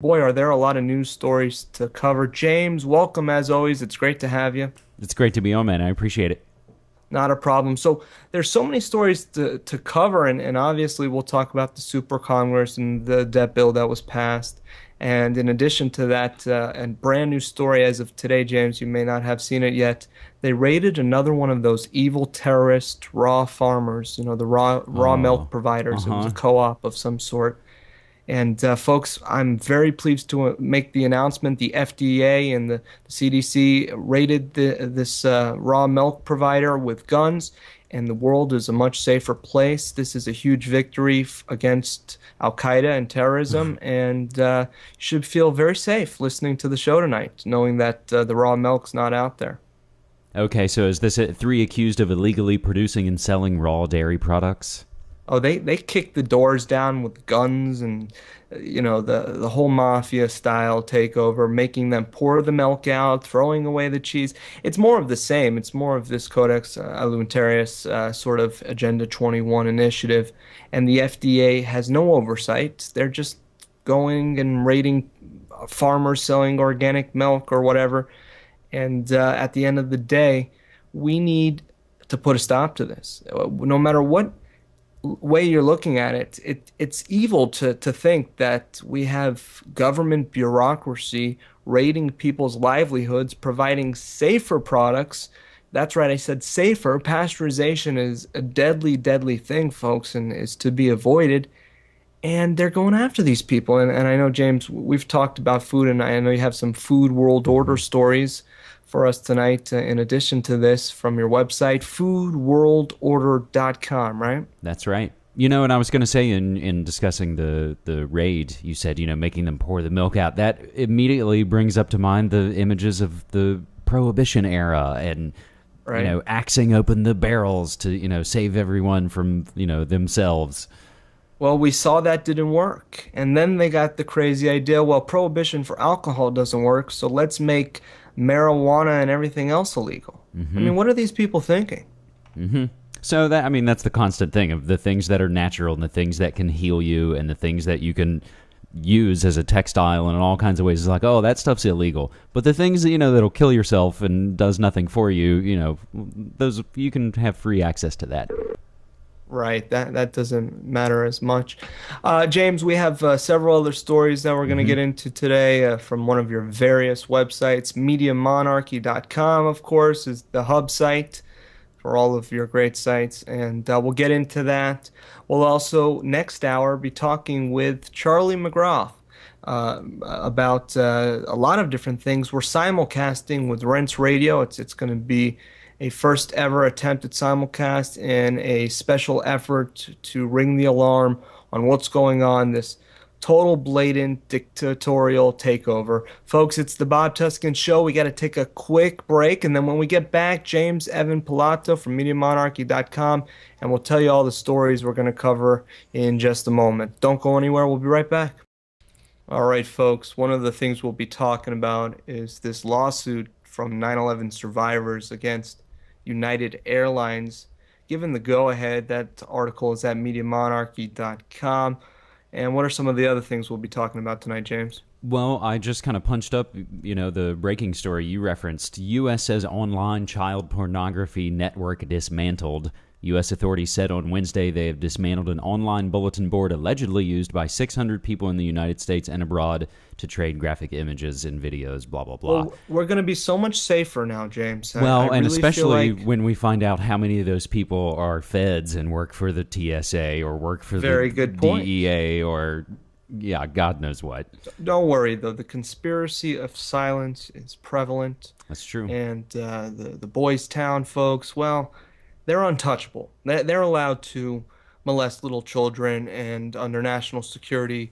Boy, are there a lot of news stories to cover. James, welcome as always. It's great to have you. It's great to be on, man. I appreciate it. Not a problem. So there's so many stories to cover, and obviously we'll talk about the Super Congress and the debt bill that was passed. And in addition to that, a brand new story as of today, James, you may not have seen it yet. They raided another one of those evil terrorist raw farmers, the raw milk Oh, providers. It was a uh-huh. co-op of some sort. And folks, I'm very pleased to make the announcement. The FDA and the CDC rated this raw milk provider with guns, and the world is a much safer place. This is a huge victory against Al Qaeda and terrorism, and you should feel very safe listening to the show tonight, knowing that the raw milk's not out there. Okay, so is this three accused of illegally producing and selling raw dairy products? Oh, they kicked the doors down with guns and the whole mafia style takeover, making them pour the milk out, throwing away the cheese. It's more of the same. It's more of this Codex Alimentarius sort of Agenda 21 initiative, and the FDA has no oversight. They're just going and raiding farmers selling organic milk or whatever. And at the end of the day, we need to put a stop to this. No matter what way you're looking at it, it's evil to think that we have government bureaucracy raiding people's livelihoods, providing safer products. That's right, I said safer. Pasteurization is a deadly, deadly thing, folks, and is to be avoided. And they're going after these people. And I know, James, we've talked about food, and I know you have some food world order Hmm. stories for us tonight, in addition to this from your website, foodworldorder.com, right? That's right. And I was going to say in discussing the raid, you said, making them pour the milk out. That immediately brings up to mind the images of the Prohibition era and, Right. axing open the barrels to, save everyone from, themselves. Well, we saw that didn't work. And then they got the crazy idea, well, prohibition for alcohol doesn't work, so let's make marijuana and everything else illegal. I Hmm. mean, what are these people thinking? Hmm. So that's the constant thing of the things that are natural and the things that can heal you and the things that you can use as a textile and in all kinds of ways. It's like, oh, that stuff's illegal. But the things that, that'll kill yourself and does nothing for you, those you can have free access to that. Right, that doesn't matter as much. James, we have several other stories that we're going to Hmm. get into today from one of your various websites. MediaMonarchy.com, of course, is the hub site for all of your great sites, and we'll get into that. We'll also, next hour, be talking with Charlie McGrath about a lot of different things. We're simulcasting with Rents Radio. It's going to be a first ever attempt at simulcast in a special effort to ring the alarm on what's going on. This total blatant dictatorial takeover. Folks, it's the Bob Tuskin Show. We got to take a quick break, and then when we get back, James Evan Pilato from MediaMonarchy.com, and we'll tell you all the stories we're going to cover in just a moment. Don't go anywhere. We'll be right back. All right, folks, one of the things we'll be talking about is this lawsuit from 9/11 survivors against United Airlines. Given the go-ahead, that article is at MediaMonarchy.com. And what are some of the other things we'll be talking about tonight, James? Well, I just kind of punched up, the breaking story you referenced. U.S. says online child pornography network dismantled. U.S. authorities said on Wednesday they have dismantled an online bulletin board allegedly used by 600 people in the United States and abroad to trade graphic images and videos, blah, blah, blah. Well, we're going to be so much safer now, James. I Well, and really feel especially like when we find out how many of those people are feds and work for the TSA or work for the very good point. DEA or, yeah, God knows what. Don't worry, though. The conspiracy of silence is prevalent. That's true. And the Boys Town folks, well, they're untouchable. They're allowed to molest little children and under national security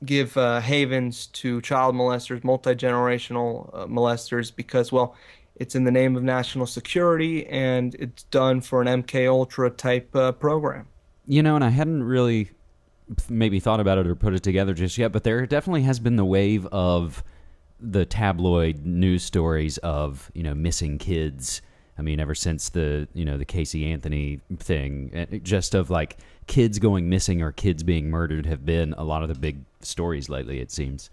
give havens to child molesters, multi-generational molesters because, well, it's in the name of national security and it's done for an MK Ultra type program. And I hadn't really maybe thought about it or put it together just yet, but there definitely has been the wave of the tabloid news stories of, missing kids. I mean, ever since the Casey Anthony thing, just of like kids going missing or kids being murdered have been a lot of the big stories lately, it seems.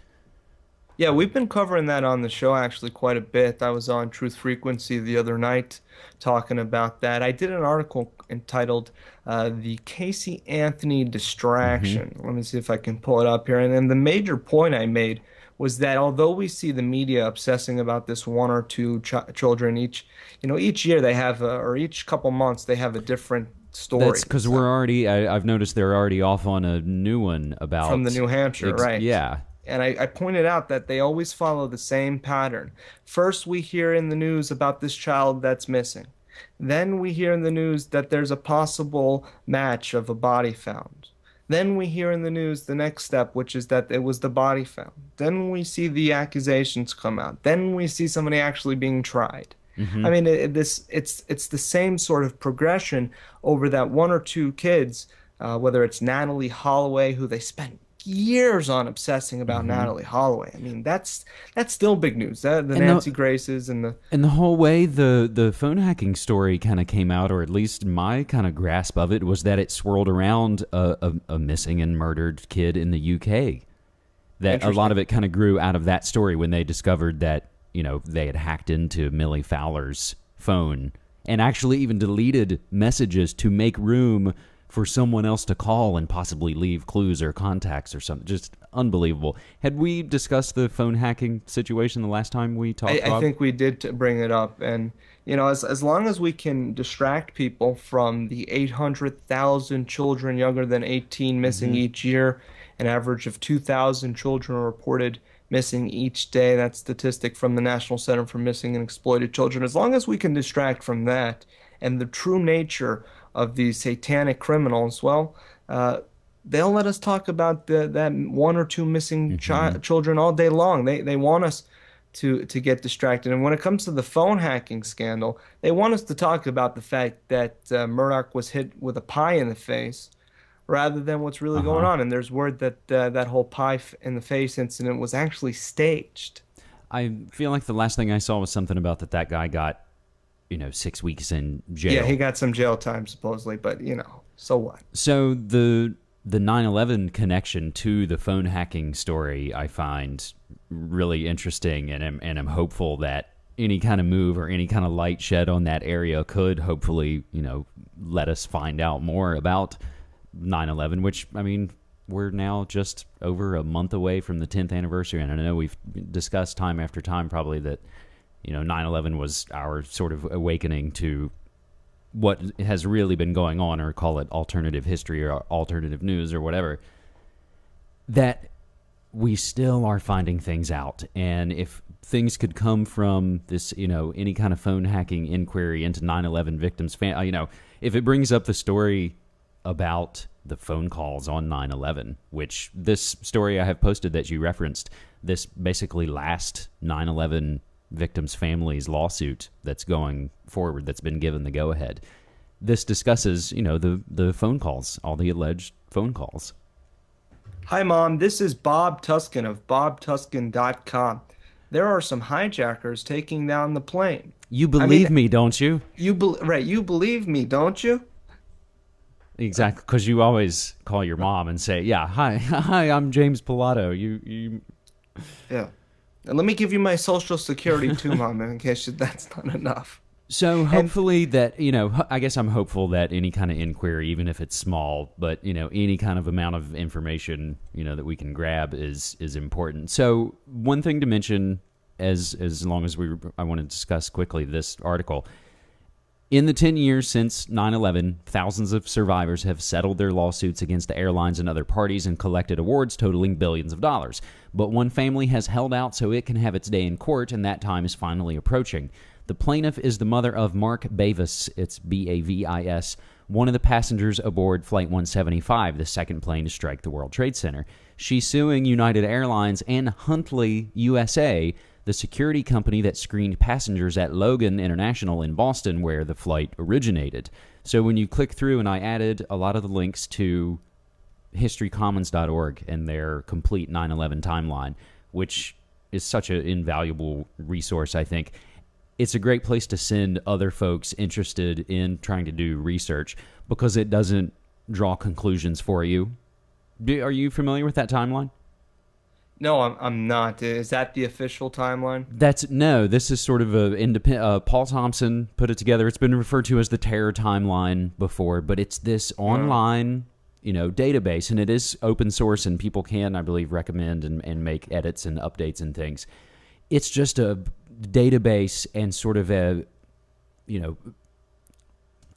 Yeah, we've been covering that on the show actually quite a bit. I was on Truth Frequency the other night talking about that. I did an article entitled The Casey Anthony Hmm. Distraction. Let me see if I can pull it up here. And then the major point I made was that although we see the media obsessing about this one or two ch children each year they have, or each couple months they have a different That's story. because we're already. I've noticed they're already off on a new one From the about. New Hampshire, right? Yeah. And I pointed out that they always follow the same pattern. First, we hear in the news about this child that's missing. Then we hear in the news that there's a possible match of a body found. Then we hear in the news the next step, which is that it was the body found. Then we see the accusations come out. Then we see somebody actually being tried. Hmm. I mean, it's the same sort of progression over that one or two kids, whether it's Natalie Holloway, who they spent years on obsessing about Hmm. Natalie Holloway. I mean, that's still big news. The And Nancy the Graces and the and the whole way the phone hacking story kind of came out, or at least my kind of grasp of it, was that it swirled around a missing and murdered kid in the UK. That a lot interesting. of it kind of grew out of that story when they discovered that they had hacked into Millie Fowler's phone and actually even deleted messages to make room for someone else to call and possibly leave clues or contacts or something. Just unbelievable. Had we discussed the phone hacking situation the last time we talked, I Bob? think we did bring it up, and as long as we can distract people from the 800,000 children younger than 18 missing Hmm. each year, an average of 2,000 children are reported missing each day. That statistic from the National Center for Missing and Exploited Children. As long as we can distract from that and the true nature of these satanic criminals, well, uh, they'll let us talk about that one or two missing Hmm. children all day long. They want us to get distracted. And when it comes to the phone hacking scandal, they want us to talk about the fact that Murdoch was hit with a pie in the face rather than what's really going Uh-huh. on. And there's word that that whole in the face incident was actually staged. I feel like the last thing I saw was something about that guy got, 6 weeks in Yeah, he jail. got some jail time supposedly, but so what? So the 9/11 connection to the phone hacking story I find really interesting, and I'm hopeful that any kind of move or any kind of light shed on that area could hopefully let us find out more about 9/11. Which, I mean, we're now just over a month away from the 10th anniversary, and I know we've discussed time after time probably that 9/11 was our sort of awakening to what has really been going on, or call it alternative history or alternative news or whatever, that we still are finding things out. And if things could come from this, any kind of phone hacking inquiry into 9/11 victims, if it brings up the story about the phone calls on 9/11, which this story I have posted that you referenced, this basically last 9/11 victims' families lawsuit that's going forward, that's been given the go ahead. This discusses, the phone calls, all the alleged phone calls. Hi, Mom. This is Bob Tuskin of bobtuskin.com. There are some hijackers taking down the plane. You I mean, believe me, don't you? right, you believe me, don't you? Exactly, because you always call your mom and say, "Yeah, hi, hi, I'm James Pilato." You. Yeah. And let me give you my social security too, Mom, in case that's not enough. So And hopefully that I guess I'm hopeful that any kind of inquiry, even if it's small, but any kind of amount of information that we can grab is important. So one thing to mention, as long as I want to discuss quickly this article. In the 10 years since 9/11, thousands of survivors have settled their lawsuits against the airlines and other parties and collected awards totaling billions of dollars. But one family has held out so it can have its day in court, and that time is finally approaching. The plaintiff is the mother of Mark Bavis, it's Bavis, one of the passengers aboard Flight 175, the second plane to strike the World Trade Center. She's suing United Airlines and Huntley USA, the security company that screened passengers at Logan International in Boston, where the flight originated. So when you click through, and I added a lot of the links to historycommons.org and their complete 9/11 timeline, which is such an invaluable resource, I think. It's a great place to send other folks interested in trying to do research because it doesn't draw conclusions for you. Are you familiar with that timeline? No, I'm not. Is that the official timeline? That's no. This is sort of a independent. Paul Thompson put it together. It's been referred to as the Terror Timeline before, but it's this Uh, online, database, and it is open source, and people can, I believe, recommend and make edits and updates and things. It's just a database and sort of a, you know,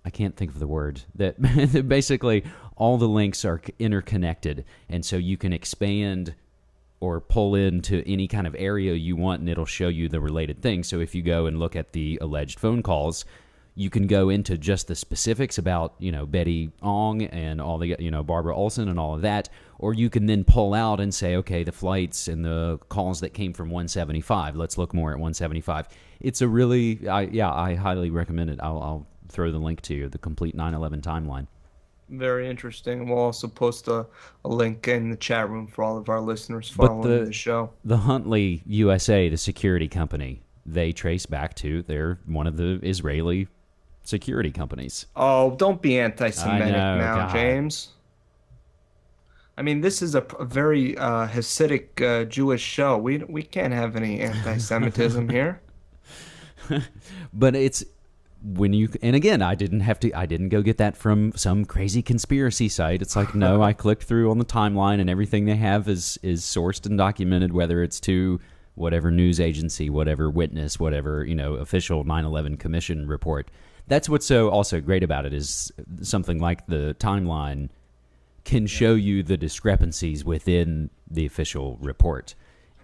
I can't think of the word that basically all the links are interconnected, and so you can expand or pull into any kind of area you want, and it'll show you the related things. So if you go and look at the alleged phone calls, you can go into just the specifics about, Betty Ong and all the, Barbara Olson and all of that, or you can then pull out and say, okay, the flights and the calls that came from 175. Let's look more at 175. It's a really, I highly recommend it. I'll throw the link to you, the complete 9/11 timeline. Very interesting. We'll also post a link in the chat room for all of our listeners But following the show. the Huntley USA, the security company, they trace back to they're one of the Israeli security companies. Oh, don't be I anti-Semitic know, now, God. James. I mean, this is a very Hasidic Jewish show. We can't have any anti-Semitism here. But it's when you and again, I didn't go get that from some crazy conspiracy site. It's like no, I clicked through on the timeline and everything they have is sourced and documented, whether it's to whatever news agency, whatever witness, whatever, official 9/11 commission report. That's what's so also great about it is something like the timeline can show you the discrepancies within the official report.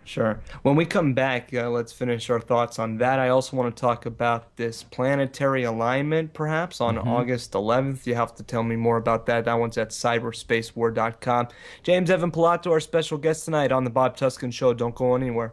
Sure. When we come back, let's finish our thoughts on that. I also want to talk about this planetary alignment, perhaps on Hmm. August 11th. You have to tell me more about that. That one's at cyberspacewar.com. James Evan Pilato, our special guest tonight on the Bob Tuskin Show. Don't go anywhere.